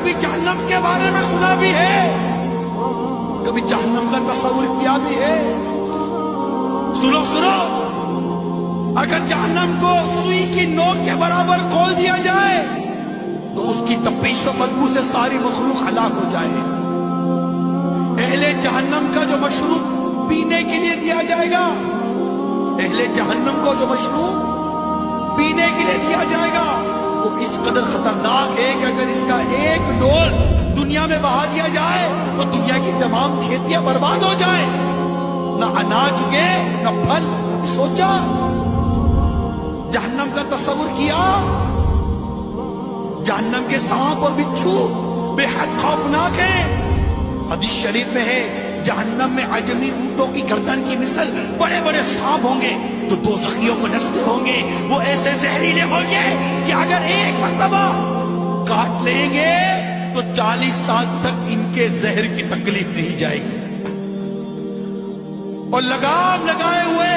کبھی جہنم کے بارے میں سنا بھی ہے، کبھی جہنم کا تصور کیا بھی ہے؟ سنو سنو، اگر جہنم کو سوئی کی نوک کے برابر کھول دیا جائے تو اس کی تپش و بدبو سے ساری مخلوق ہلاک ہو جائے۔ اہل جہنم کا جو مشروب پینے کے لیے دیا جائے گا، اہل جہنم کو جو مشروب پینے کے لیے دیا جائے گا وہ اس قدر خطرناک ہے کہ اگر اس کا ایک ڈول دنیا میں بہا دیا جائے تو دنیا کی تمام کھیتیاں برباد ہو جائیں، نہ اناج اگے نہ پھل۔ سوچا، جہنم کا تصور کیا؟ جہنم کے سانپ اور بچھو بے حد خوفناک ہیں۔ حدیث شریف میں ہے جہنم میں عجمی اونٹوں کی گردن کی مثل بڑے بڑے سانپ ہوں گے جو دوزخیوں کو ڈستے ہوں گے، وہ ایسے زہریلے ہوں گے کہ اگر ایک مرتبہ کاٹ لیں گے تو 40 سال تک ان کے زہر کی تکلیف نہیں جائے گی، اور لگام لگائے ہوئے